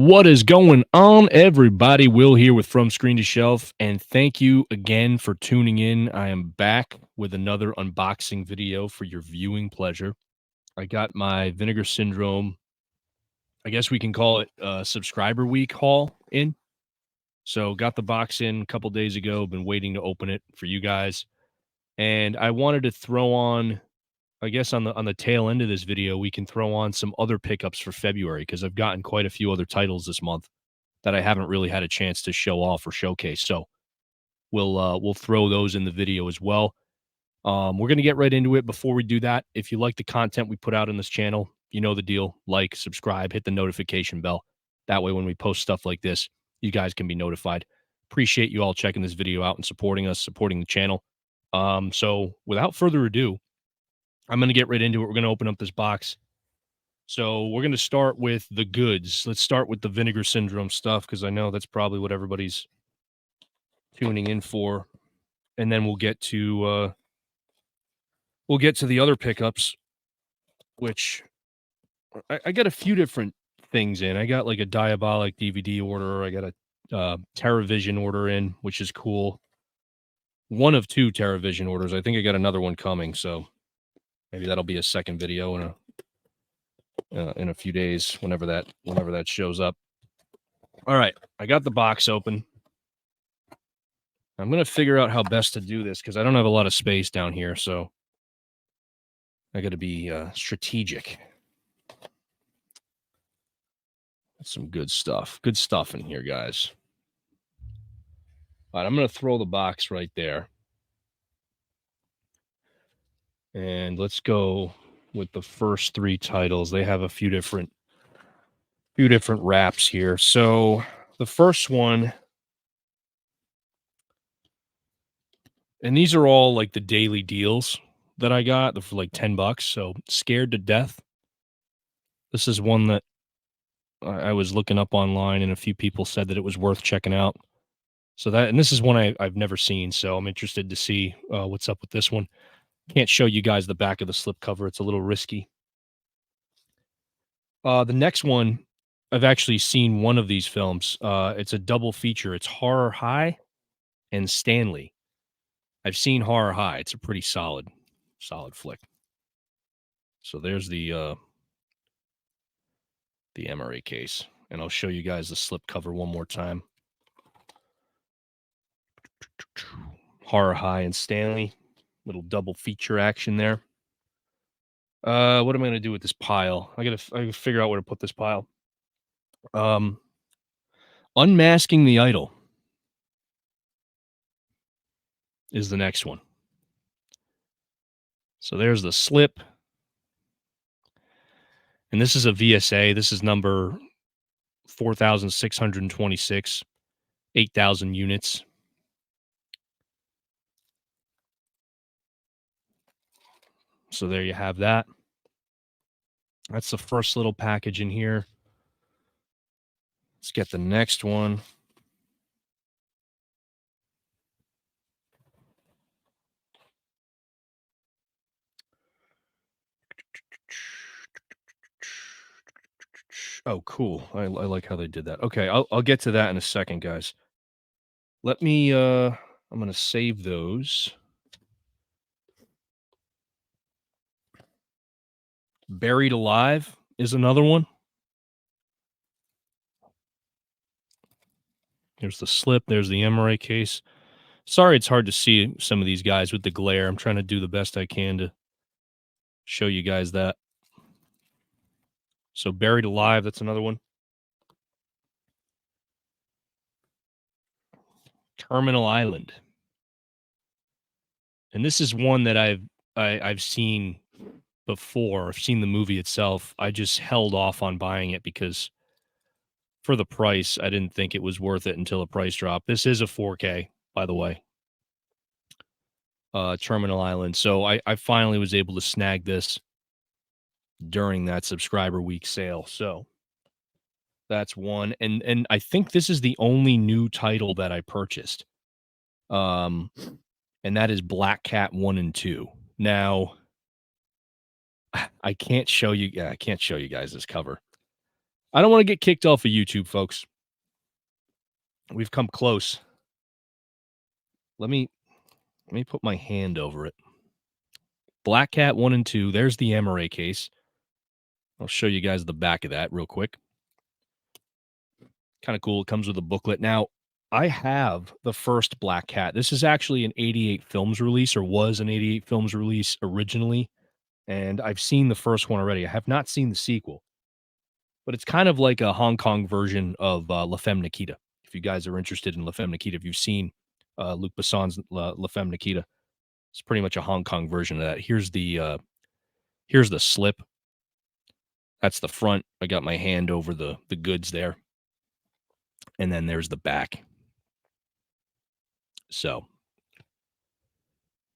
What is going on, everybody? Will here with From Screen to Shelf, and thank you again for tuning in. I am back with another unboxing video for your viewing pleasure. I got my Vinegar Syndrome, I guess we can call it subscriber week haul in. So got the box in a couple days ago, been waiting to open it for you guys. And I wanted to throw on, I guess on the tail end of this video, we can throw on some other pickups for February because I've gotten quite a few other titles this month that I haven't really had a chance to show off or showcase. So we'll throw those in the video as well. We're gonna get right into it. Before we do that, if you like the content we put out on this channel, you know the deal. Like, subscribe, hit the notification bell. That way, when we post stuff like this, you guys can be notified. Appreciate you all checking this video out and supporting us, supporting the channel. So without further ado, I'm gonna get right into it. We're gonna open up this box. So we're gonna start with the goods. Let's start with the Vinegar Syndrome stuff because I know that's probably what everybody's tuning in for, and then we'll get to the other pickups, which I got a few different things in. I got like a Diabolic DVD order. I got a TerraVision order in, which is cool. One of two TerraVision orders. I think I got another one coming, so maybe that'll be a second video in a few days, whenever that shows up. All right, I got the box open. I'm gonna figure out how best to do this because I don't have a lot of space down here, so I got to be strategic. That's some good stuff. Good stuff in here, guys. All right, I'm gonna throw the box right there, and let's go with the first three titles. They have a few different wraps here. So the first one, and these are all like the daily deals that I got for like $10. So Scared to Death. This is one that I was looking up online, and a few people said that it was worth checking out. So and this is one I've never seen, so I'm interested to see what's up with this one. Can't show you guys the back of the slipcover; it's a little risky. The next one, I've actually seen one of these films. It's a double feature. It's Horror High and Stanley. I've seen Horror High. It's a pretty solid flick. So there's the MRA case, and I'll show you guys the slipcover one more time. Horror High and Stanley, little double feature action there. What am I gonna do with this pile? I gotta figure out where to put this pile. Unmasking the Idol is the next one. So there's the slip. And this is a VSA. This is number 4,626, 8,000 units. So there you have that. That's the first little package in here. Let's get the next one. Oh, cool. I like how they did that. Okay, I'll get to that in a second, guys. Let me I'm going to save those. Buried Alive is another one. There's the slip, there's the MRA case. Sorry it's hard to see some of these guys with the glare. I'm trying to do the best I can to show you guys that. So Buried Alive, that's another one. Terminal Island. And this is one that I've seen before. I've seen the movie itself. I just held off on buying it because for the price, I didn't think it was worth it until the price dropped. This is a 4K, by the way. Terminal Island. So I finally was able to snag this during that subscriber week sale. So that's one. And I think this is the only new title that I purchased. And that is Black Cat 1 and 2. Now, I can't show you guys this cover. I don't want to get kicked off of YouTube, folks. We've come close. Let me put my hand over it. Black Cat 1 and 2. There's the Amaray case. I'll show you guys the back of that real quick. Kind of cool. It comes with a booklet. Now, I have the first Black Cat. This is actually an 88 Films release, or was an 88 Films release originally. And I've seen the first one already. I have not seen the sequel, but it's kind of like a Hong Kong version of La Femme Nikita. If you guys are interested in La Femme Nikita, if you've seen Luc Besson's La Femme Nikita, it's pretty much a Hong Kong version of that. Here's the slip. That's the front. I got my hand over the goods there. And then there's the back. So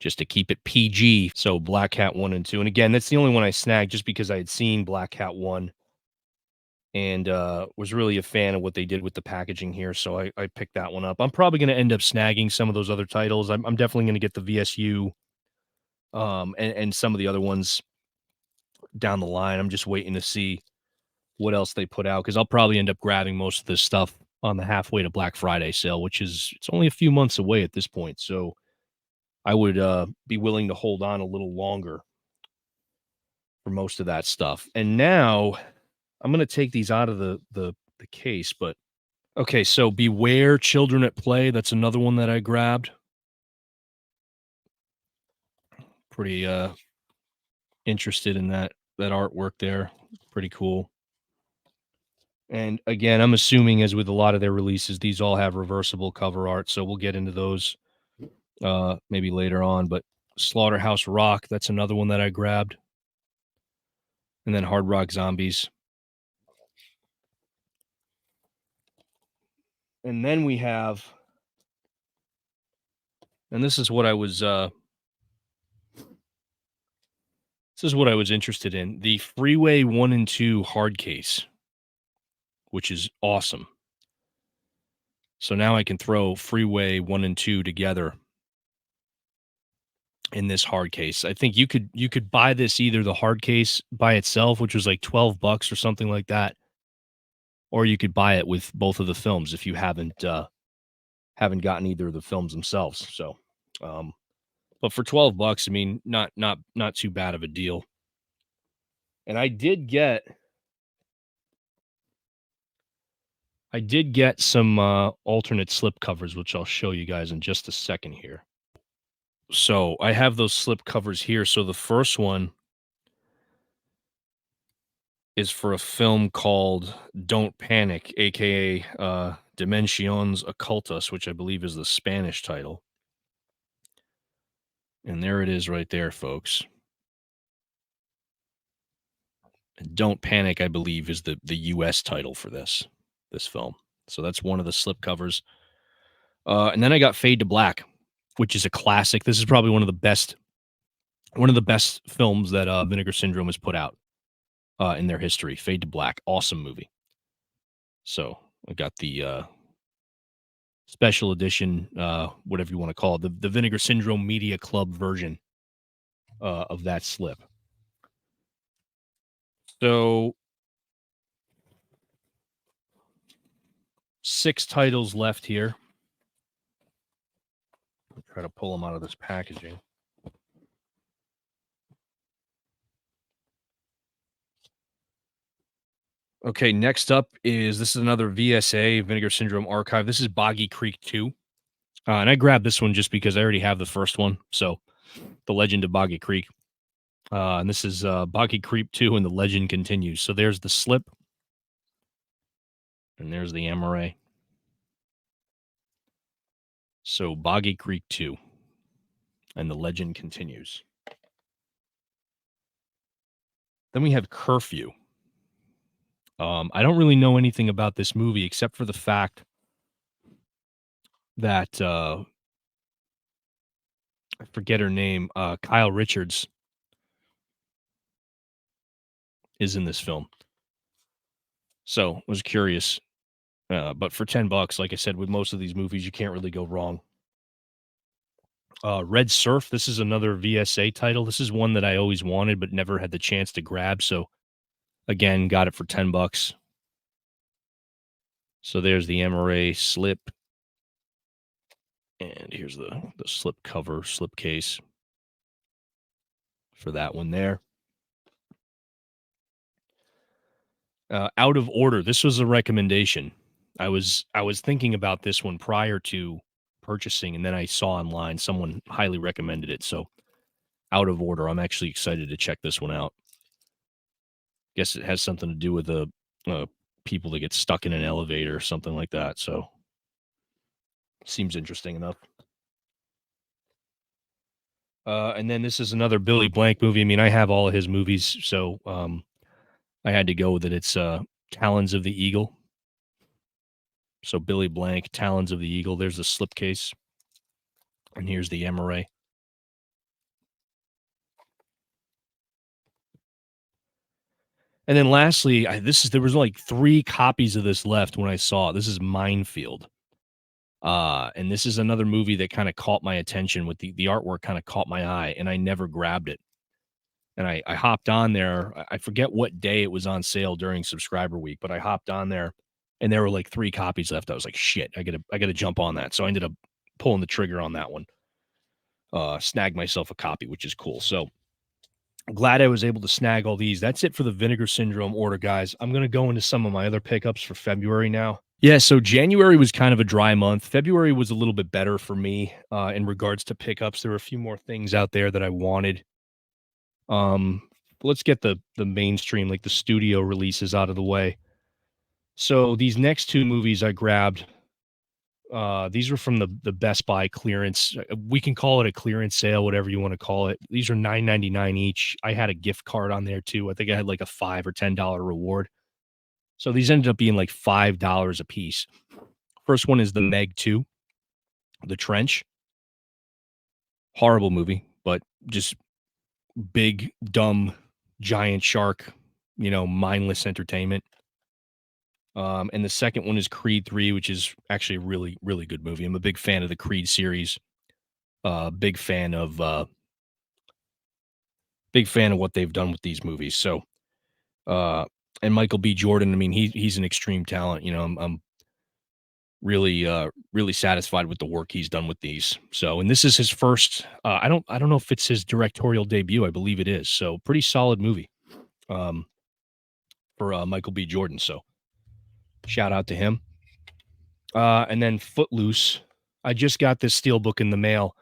just to keep it PG. So Black Cat 1 and 2. And again, that's the only one I snagged just because I had seen Black Cat 1 and was really a fan of what they did with the packaging here. So I picked that one up. I'm probably going to end up snagging some of those other titles. I'm definitely going to get the VSU and some of the other ones down the line. I'm just waiting to see what else they put out because I'll probably end up grabbing most of this stuff on the halfway to Black Friday sale, which is it's only a few months away at this point. So I would be willing to hold on a little longer for most of that stuff. And now I'm going to take these out of the case, but okay, so Beware Children at Play, that's another one that I grabbed. Pretty interested in that artwork there. Pretty cool. And again, I'm assuming as with a lot of their releases, these all have reversible cover art, so we'll get into those maybe later on, but Slaughterhouse Rock, that's another one that I grabbed. And then Hard Rock Zombies. And then we have, and this is what I was interested in, the Freeway 1 and 2 hard case, which is awesome. So now I can throw Freeway 1 and 2 together in this hard case. I think you could buy this either the hard case by itself, which was like $12 or something like that, or you could buy it with both of the films if you haven't gotten either of the films themselves. So, but for $12, I mean, not too bad of a deal. And I did get some alternate slip covers, which I'll show you guys in just a second here. So I have those slip covers here. So the first one is for a film called Don't Panic, aka Dimensiones Occultas, which I believe is the Spanish title. And there it is right there, folks. Don't Panic, I believe, is the US title for this film. So that's one of the slip covers. And then I got Fade to Black, which is a classic. This is probably one of the best films that Vinegar Syndrome has put out in their history. Fade to Black, awesome movie. So I got the special edition, whatever you want to call it, the Vinegar Syndrome Media Club version of that slip. So 6 titles left here. I'll try to pull them out of this packaging. Okay, next up this is another VSA, Vinegar Syndrome Archive. This is Boggy Creek 2. And I grabbed this one just because I already have the first one. So, The Legend of Boggy Creek. And this is Boggy Creek 2 and the legend continues. So there's the slip. And there's the Amaray. So Boggy Creek 2 and the legend continues. Then we have Curfew. I don't really know anything about this movie except for the fact that I forget her name. Kyle Richards is in this film. So I was curious. But for $10, like I said, with most of these movies, you can't really go wrong. Red Surf. This is another VSA title. This is one that I always wanted, but never had the chance to grab. So again, got it for $10. So there's the MRA slip, and here's the slip cover, slip case for that one there. Out of order. This was a recommendation. I was thinking about this one prior to purchasing, and then I saw online someone highly recommended it. So out of order. I'm actually excited to check this one out. Guess it has something to do with the people that get stuck in an elevator or something like that. So seems interesting enough. And then this is another Billy Blank movie. I mean, I have all of his movies, so I had to go with it. It's Talons of the Eagle. So Billy Blank, Talons of the Eagle. There's the slipcase, and here's the MRA. And then lastly, there was like 3 copies of this left when I saw it. This is Minefield. And this is another movie that kind of caught my attention with the artwork kind of caught my eye, and I never grabbed it. And I hopped on there. I forget what day it was on sale during subscriber week, but I hopped on there and there were like 3 copies left. I was like, shit, I gotta jump on that. So I ended up pulling the trigger on that one. Snagged myself a copy, which is cool. So glad I was able to snag all these. That's it for the Vinegar Syndrome order, guys. I'm gonna go into some of my other pickups for February now. Yeah, so January was kind of a dry month. February was a little bit better for me in regards to pickups. There were a few more things out there that I wanted. Um, let's get the mainstream, like the studio releases out of the way. So these next 2 movies I grabbed, these were from the Best Buy clearance. We can call it a clearance sale, whatever you want to call it. These are $9.99 each. I had a gift card on there too. I think I had like a $5 or $10 reward. So these ended up being like $5 a piece. First one is the Meg 2, The Trench. Horrible movie, but just big, dumb, giant shark, mindless entertainment. And the second one is Creed 3, which is actually a really, really good movie. I'm a big fan of the Creed series. Big fan of what they've done with these movies. So, uh, and Michael B. Jordan, I mean, he's an extreme talent. I'm really, really satisfied with the work he's done with these. So, and this is his first. I don't know if it's his directorial debut. I believe it is. So, pretty solid movie. Um, for Michael B. Jordan. So, shout out to him. And then Footloose. I just got this steelbook in the mail.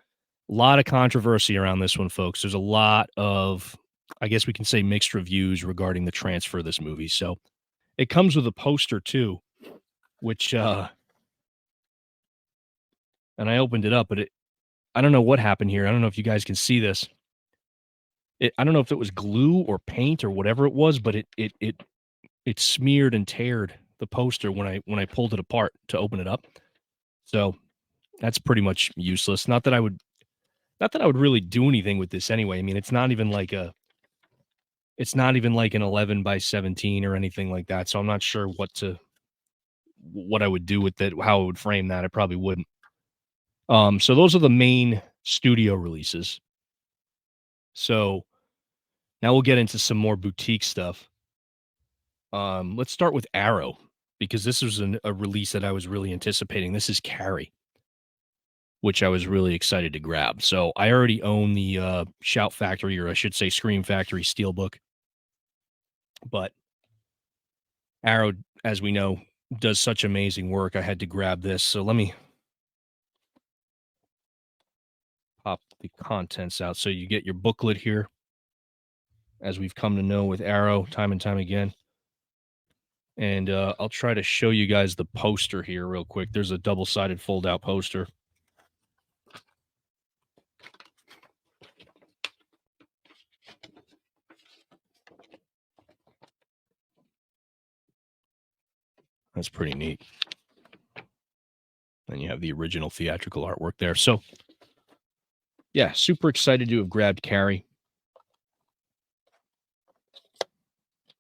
A lot of controversy around this one, folks. There's a lot of, I guess we can say, mixed reviews regarding the transfer of this movie. So it comes with a poster too, which, and I opened it up, but I don't know what happened here. I don't know if you guys can see this. I don't know if it was glue or paint or whatever it was, but it smeared and teared the poster when I pulled it apart to open it up. So that's pretty much useless. Not that I would really do anything with this anyway. I mean, it's not even like an 11 by 17 or anything like that. So I'm not sure what I would do with it, how I would frame that. I probably wouldn't. So those are the main studio releases. So now we'll get into some more boutique stuff. Let's start with Arrow because this was a release that I was really anticipating. This is Carrie, which I was really excited to grab. So I already own the Shout Factory, or I should say Scream Factory Steelbook. But Arrow, as we know, does such amazing work. I had to grab this. So let me pop the contents out. So you get your booklet here, as we've come to know with Arrow time and time again. And I'll try to show you guys the poster here real quick. There's a double-sided fold-out poster. That's pretty neat. And you have the original theatrical artwork there. So, yeah, super excited to have grabbed Carrie.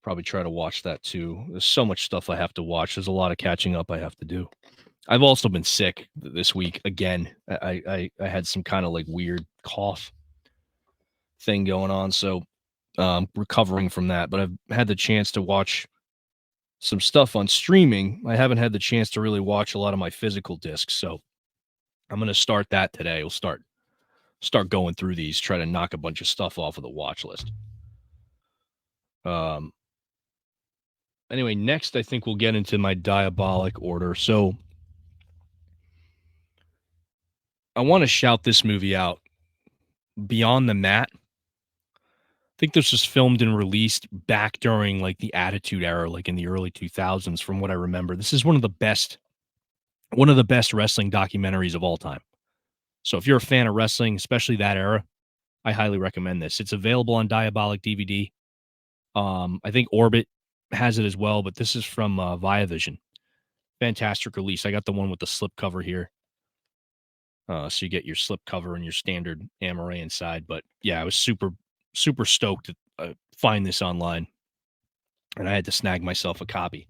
Probably try to watch that too. There's so much stuff I have to watch. There's a lot of catching up I have to do. I've also been sick this week again. I had some kind of like weird cough thing going on, so recovering from that. But I've had the chance to watch some stuff on streaming. I haven't had the chance to really watch a lot of my physical discs, so I'm gonna start that today. We'll start going through these, try to knock a bunch of stuff off of the watch list. Um, anyway, next I think we'll get into my diabolic order. So I want to shout this movie out. Beyond the Mat. I think this was filmed and released back during like the Attitude Era, like in the early 2000s, from what I remember. This is one of the best wrestling documentaries of all time. So if you're a fan of wrestling, especially that era, I highly recommend this. It's available on Diabolic DVD. I think Orbit has it as well, but this is from Viavision. Fantastic release. I got the one with the slip cover here. So you get your slip cover and your standard Amaray inside. But yeah, I was super stoked to find this online, and I had to snag myself a copy.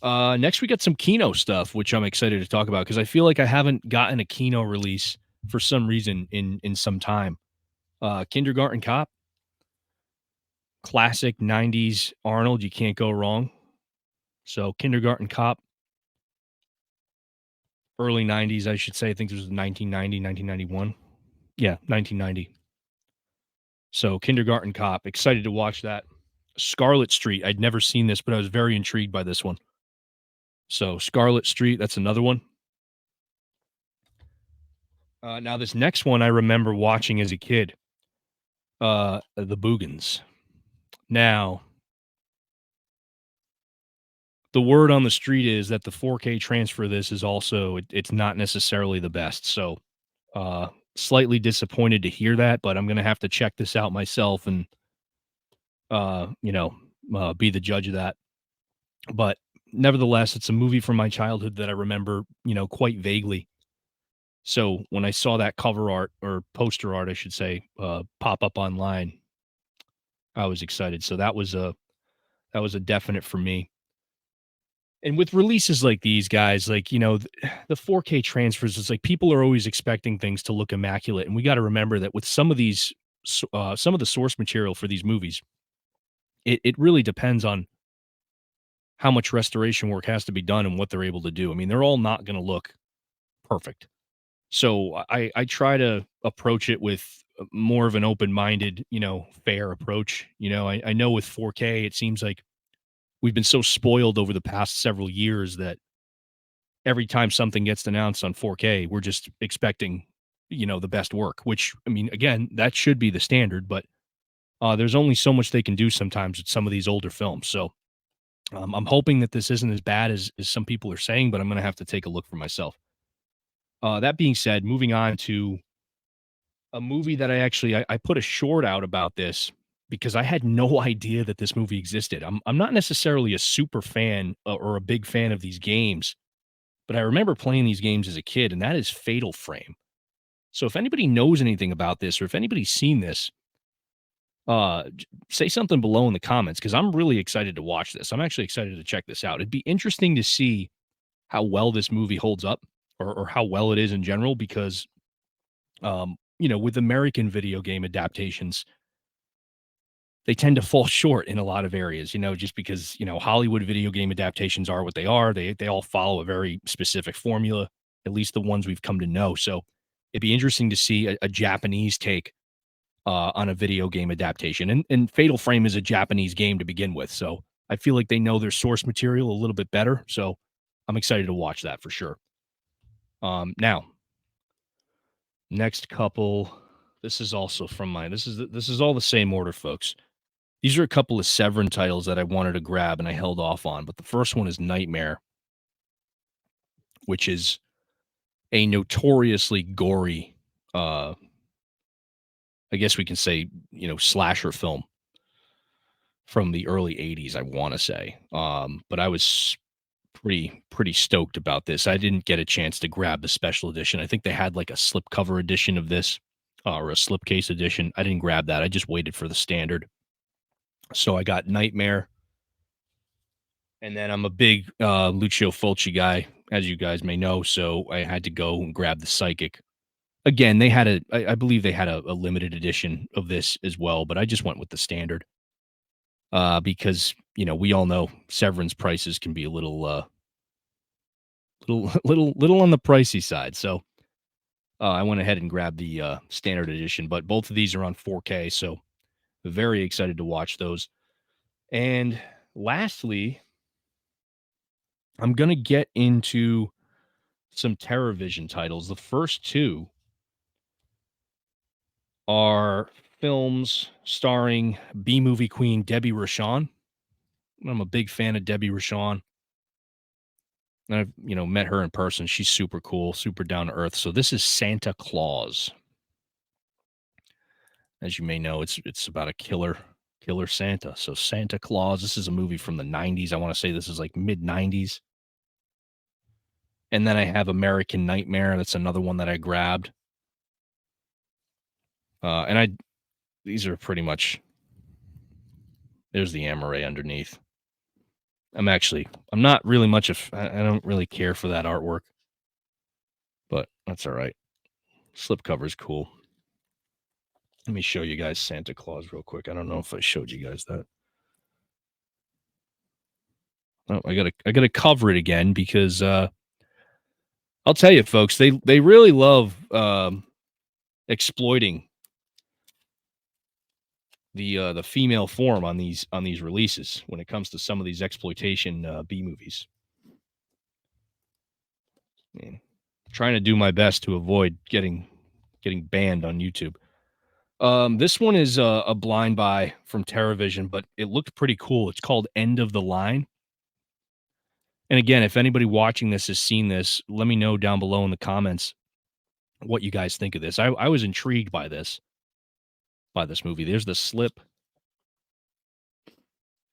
Next, we got some Kino stuff, which I'm excited to talk about because I feel like I haven't gotten a Kino release for some reason in some time. Kindergarten Cop, classic '90s Arnold. You can't go wrong. So Kindergarten Cop, early '90s, I should say. I think this was 1990, 1991. Yeah, 1990. So Kindergarten Cop, excited to watch that. Scarlet Street, I'd never seen this, but I was very intrigued by this one. So Scarlet Street, that's another one. Now this next one I remember watching as a kid, The Boogans. Now, the word on the street is that the 4K transfer of this is also it's not necessarily the best. So, slightly disappointed to hear that, but I'm gonna have to check this out myself and uh, you know, be the judge of that. But nevertheless, it's a movie from my childhood that I remember, quite vaguely. So when I saw that cover art or poster art, I should say, pop up online, I was excited. So that was a definite for me. And with releases like these guys, like, the 4K transfers, it's like people are always expecting things to look immaculate. And we got to remember that with some of these, some of the source material for these movies, it really depends on how much restoration work has to be done and what they're able to do. I mean, they're all not going to look perfect. So I try to approach it with more of an open-minded, fair approach. I know with 4K, it seems like we've been so spoiled over the past several years that every time something gets announced on 4K, we're just expecting, the best work, which, I mean, again, that should be the standard, but there's only so much they can do sometimes with some of these older films. So I'm hoping that this isn't as bad as some people are saying, but I'm going to have to take a look for myself. That being said, moving on to a movie that I put a short out about this because I had no idea that this movie existed. I'm not necessarily a super fan or a big fan of these games, but I remember playing these games as a kid, and that is Fatal Frame. So if anybody knows anything about this or if anybody's seen this, say something below in the comments because I'm really excited to watch this. I'm actually excited to check this out. It'd be interesting to see how well this movie holds up or how well it is in general because with American video game adaptations, they tend to fall short in a lot of areas, just because, Hollywood video game adaptations are what they are. They all follow a very specific formula, at least the ones we've come to know. So it'd be interesting to see a Japanese take on a video game adaptation. And Fatal Frame is a Japanese game to begin with. So I feel like they know their source material a little bit better. So I'm excited to watch that for sure. Now, next couple. This is also from my. This is all the same order, folks. These are a couple of Severin titles that I wanted to grab and I held off on, but the first one is Nightmare, which is a notoriously gory, uh, I guess we can say, slasher film from the early '80s. I want to say, but I was pretty stoked about this. I didn't get a chance to grab the special edition. I think they had like a slipcover edition of this or a slipcase edition. I didn't grab that. I just waited for the standard. So I got Nightmare. And then I'm a big Lucio Fulci guy, as you guys may know. So I had to go and grab the Psychic. Again, I believe they had a limited edition of this as well, but I just went with the standard. because we all know Severance prices can be a little on the pricey side. So I went ahead and grabbed the standard edition, but both of these are on 4K, so very excited to watch those. And lastly, I'm gonna get into some TerraVision titles. The first two are films starring B movie queen Debbie Rochon. I'm a big fan of Debbie Rochon. And I've, met her in person. She's super cool, super down to earth. So this is Santa Claus. As you may know, it's about a killer Santa. So Santa Claus, this is a movie from the 90s. I want to say this is like mid 90s. And then I have American Nightmare. That's another one that I grabbed. And these are pretty much, there's the Amaray underneath. I'm not really I don't really care for that artwork, but that's all right. Slipcover is cool. Let me show you guys Santa Claus real quick. I don't know if I showed you guys that. Oh, I gotta cover it again because I'll tell you, folks, they really love exploiting the female form on these releases when it comes to some of these exploitation B movies. I mean, trying to do my best to avoid getting banned on YouTube. This one is a blind buy from TerraVision, but it looked pretty cool. It's called End of the Line. And again, if anybody watching this has seen this, let me know down below in the comments what you guys think of this. I was intrigued by this movie. There's the slip.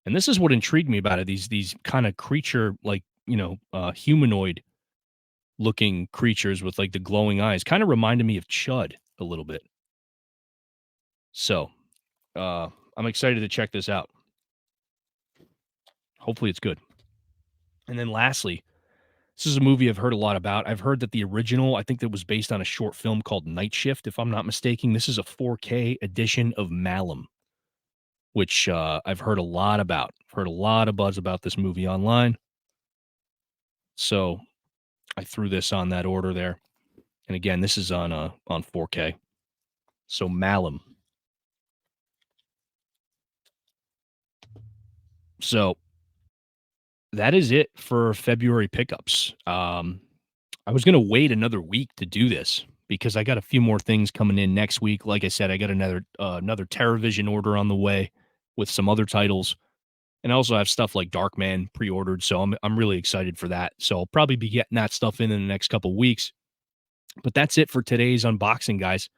And this is what intrigued me about it. These kind of creature like, humanoid looking creatures with like the glowing eyes kind of reminded me of Chud a little bit. So, I'm excited to check this out. Hopefully it's good. And then lastly, this is a movie I've heard a lot about. I've heard that the original, I think that was based on a short film called Night Shift, if I'm not mistaken. This is a 4K edition of Malum, which I've heard a lot about. I've heard a lot of buzz about this movie online. So I threw this on that order there. And again, this is on 4K. So Malum. So that is it for February pickups. I was gonna wait another week to do this because I got a few more things coming in next week. Like I said, I got another TerraVision order on the way with some other titles, and I also have stuff like Darkman pre-ordered. So I'm really excited for that. So I'll probably be getting that stuff in the next couple weeks. But that's it for today's unboxing, guys.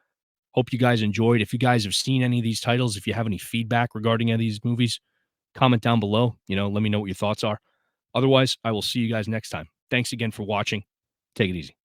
Hope you guys enjoyed. If you guys have seen any of these titles, if you have any feedback regarding any of these movies, comment down below. Let me know what your thoughts are. Otherwise, I will see you guys next time. Thanks again for watching. Take it easy.